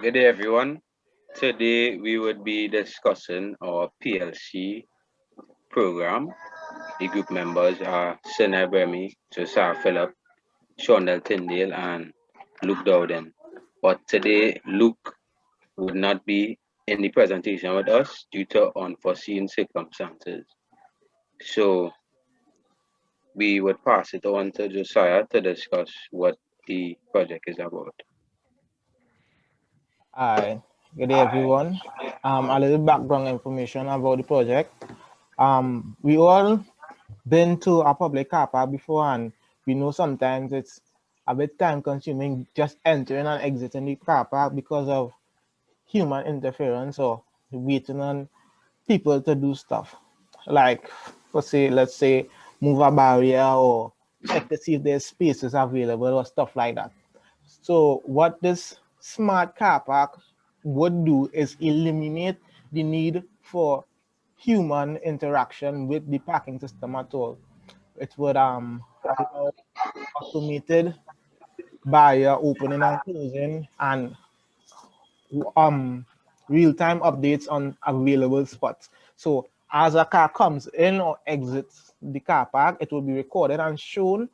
Good day, everyone. Today we would be discussing our PLC program. The group members are Sinai Bremy, Josiah Phillip, Shondell Tyndale, and Luke Dowden. But today, Luke would not be in the presentation with us due to unforeseen circumstances. So we would pass it on to Josiah to discuss what the project is about. Hi, good day everyone. A little background information about the project. We all been to a public car park before, and we know sometimes it's a bit time consuming just entering and exiting the car park because of human interference or waiting on people to do stuff. Like, let's say move a barrier or check to see if there's spaces available or stuff like that. So what this smart car park would do is eliminate the need for human interaction with the parking system at all. It would allow automated barrier opening and closing and real-time updates on available spots. So as a car comes in or exits the car park, it will be recorded and shown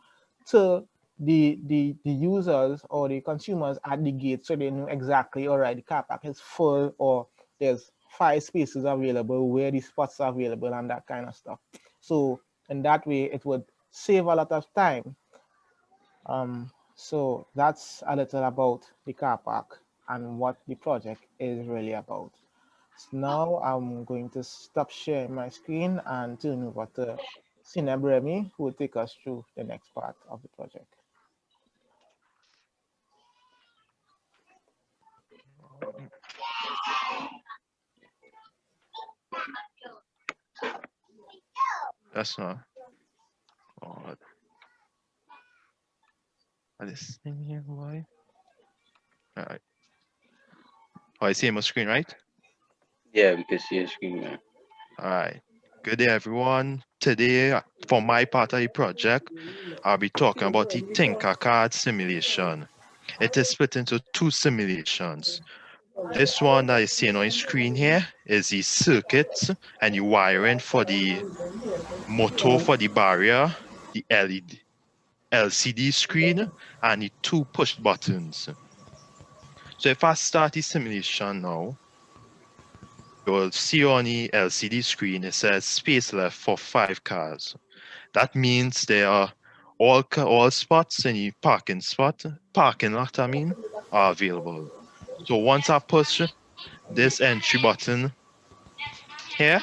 to the users or the consumers at the gate, so they know exactly, all right, the car park is full or there's 5 spaces available, where the spots are available and that kind of stuff. So in that way, it would save a lot of time. So that's a little about the car park and what the project is really about. So now I'm going to stop sharing my screen and turn over to Sineb Remy, who will take us through the next part of the project. That's not. Oh, this thing here, why? All right. Oh, I see my screen, right? Yeah, we can see a screen now. All right. Good day, everyone. Today, for my part of the project, I'll be talking about the Tinker card simulation. It is split into 2 simulations. This one that is seen on your screen here is the circuits and the wiring for the motor for the barrier, the LED, LCD screen, and the 2 push buttons. So if I start the simulation now, you will see on the LCD screen, it says space left for 5 cars. That means there are all spots in the parking lot, are available. So once I push this entry button here,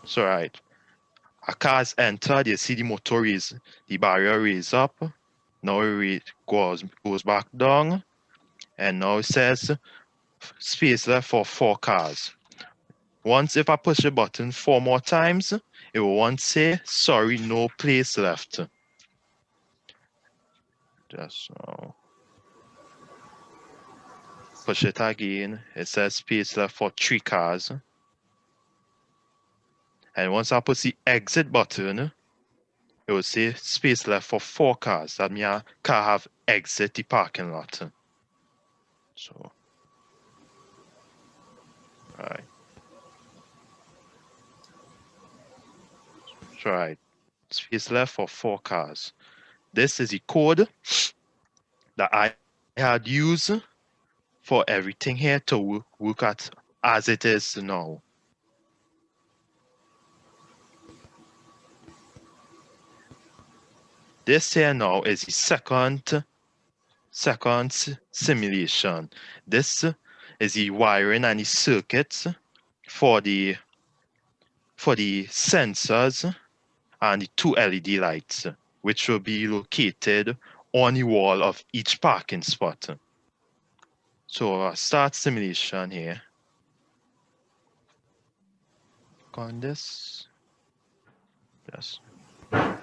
so right, a car's entered, you see the motor the barrier raise up, now it goes back down, and now it says space left for 4 cars. Once, if I push the button 4 more times, it will once say, sorry, no place left. Just now. Push it again, it says space left for 3 cars. And once I push the exit button, it will say space left for 4 cars. That means a car have exit the parking lot. So, right. Right. Space left for 4 cars. This is the code that I had used for everything here to work at as it is now. This here now is the second simulation. This is the wiring and the circuits for the sensors and the 2 LED lights, which will be located on the wall of each parking spot. So I'll start simulation here. Click on this. Yes. Click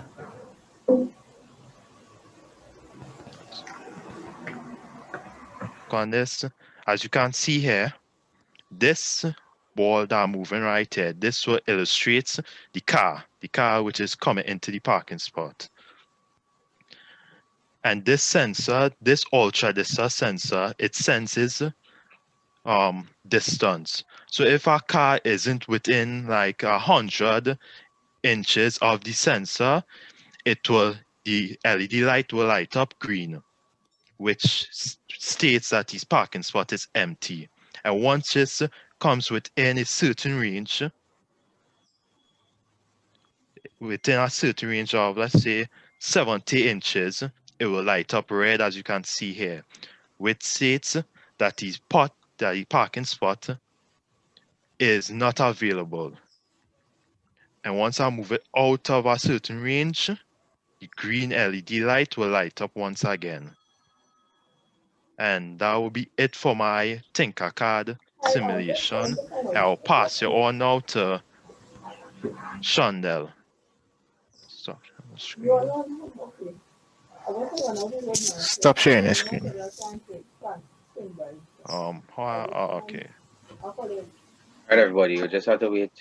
on this. As you can see here, this ball that I'm moving right here, this will illustrate the car which is coming into the parking spot. And this sensor, this ultra distance sensor, it senses distance. So if a car isn't within like 100 inches of the sensor, the LED light will light up green, which states that his parking spot is empty. And once it comes within a certain range, of, let's say, 70 inches, it will light up red, as you can see here, which states that the parking spot is not available. And once I move it out of a certain range, the green LED light will light up once again. And that will be it for my Tinkercad simulation. I'll pass you on now to Shandel. Stop the screen. Stop sharing the screen. Okay. All right, everybody, you just have to wait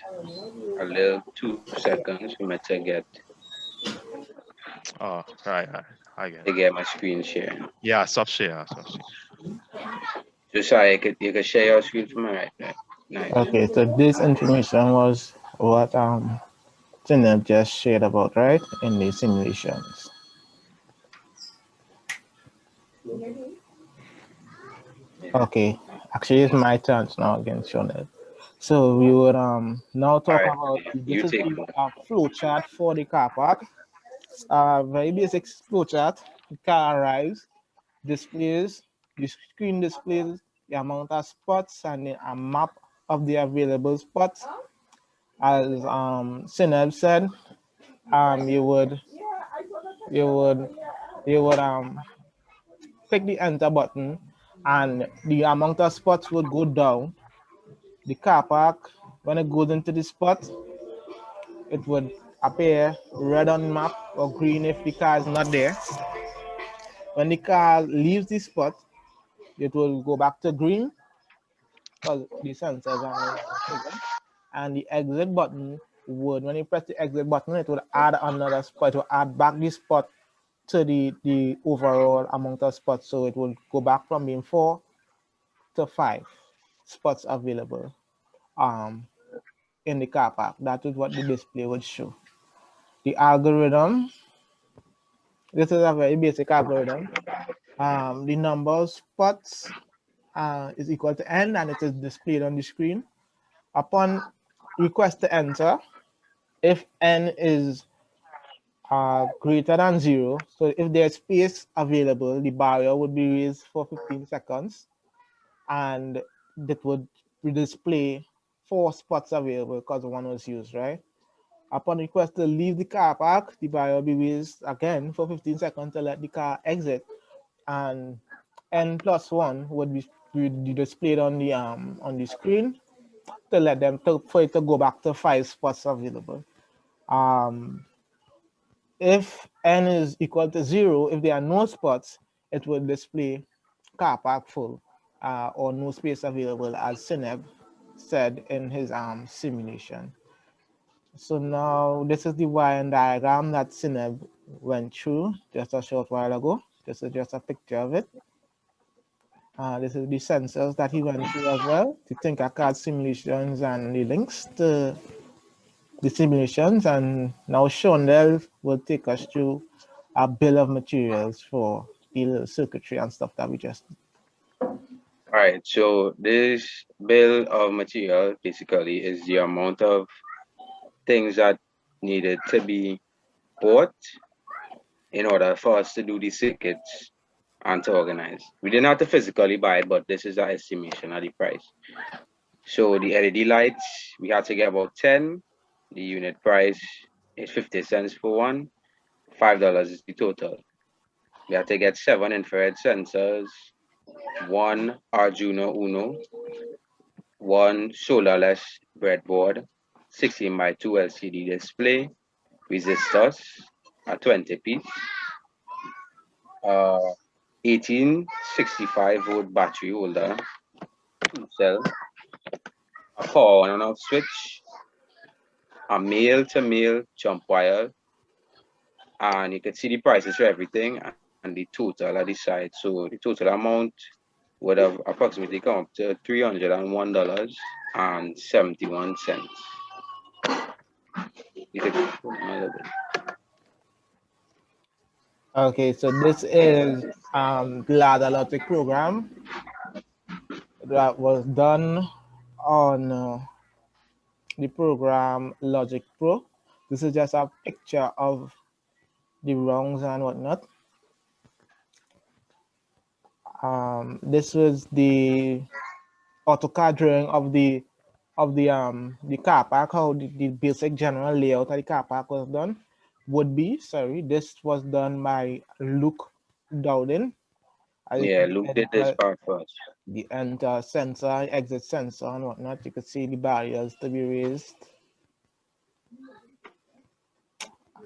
a little 2 seconds for me to get Right. I get to it. get my screen share. Yeah, stop share. Just so you can share your screen for me right there. Nice. Okay, so this information was what Sineb just shared about, right, in the simulations. Okay, actually it's my turn now again, Shonel. So we would now talk All right, about you this is take the one. flow chart for the car park. Very basic flow chart. The car arrives, displays, the screen displays the amount of spots and a map of the available spots. As Sineb said, you would click the enter button and the amount of spots would go down. The car park, when it goes into the spot, it would appear red on the map or green if the car is not there. When the car leaves the spot, it will go back to green because the sensors are no longer present. And the exit button would, when you press the exit button, it would add another spot, it will add back the spot to the overall amount of spots. So it will go back from being 4 to 5 spots available in the car park. That is what the display would show. The algorithm, this is a very basic algorithm. The number of spots is equal to n and it is displayed on the screen. Upon request to enter, if n is greater than 0, so if there's space available, the barrier would be raised for 15 seconds and that would display 4 spots available because one was used, right? Upon request to leave the car park, the barrier will be raised again for 15 seconds to let the car exit, and n+1 would be displayed on the screen to let them for it to go back to 5 spots available. If n is equal to 0, if there are no spots, it will display car park full or no space available, as Sineb said in his simulation. So now this is the wiring diagram that Sineb went through just a short while ago. This is just a picture of it. This is the sensors that he went through as well, the Tinkercad simulations and the links to the simulations. And now Shondell will take us through a bill of materials for the circuitry and stuff that we just did. All right, so this bill of material basically is the amount of things that needed to be bought in order for us to do the circuits and to organize. We didn't have to physically buy it, but this is our estimation of the price. So the LED lights, we had to get about 10. The unit price is 50 cents for one. $5 is the total. We had to get 7 infrared sensors, 1 Arduino Uno, 1 solarless breadboard, 16x2 LCD display, resistors, a 20 piece, 1865-volt battery holder, 2 cell, a power on and off switch, a male to male jump wire, and you can see the prices for everything. and the total at the side. So the total amount would have approximately come up to $301.71. Okay, so this is the ladder logic program that was done on the program Logic Pro. This is just a picture of the rungs and whatnot. This was the AutoCAD drawing of the car park, how the basic general layout of the car park was done. This was done by Luke Dowden. Yeah, Luke did this part first. The enter sensor, exit sensor, and whatnot. You could see the barriers to be raised.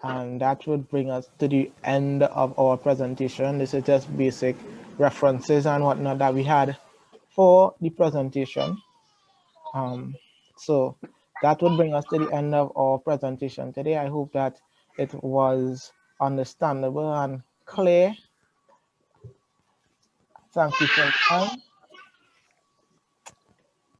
And that would bring us to the end of our presentation. This is just basic references and whatnot that we had for the presentation. So that would bring us to the end of our presentation today. I hope that it was understandable and clear. Thank you for your time.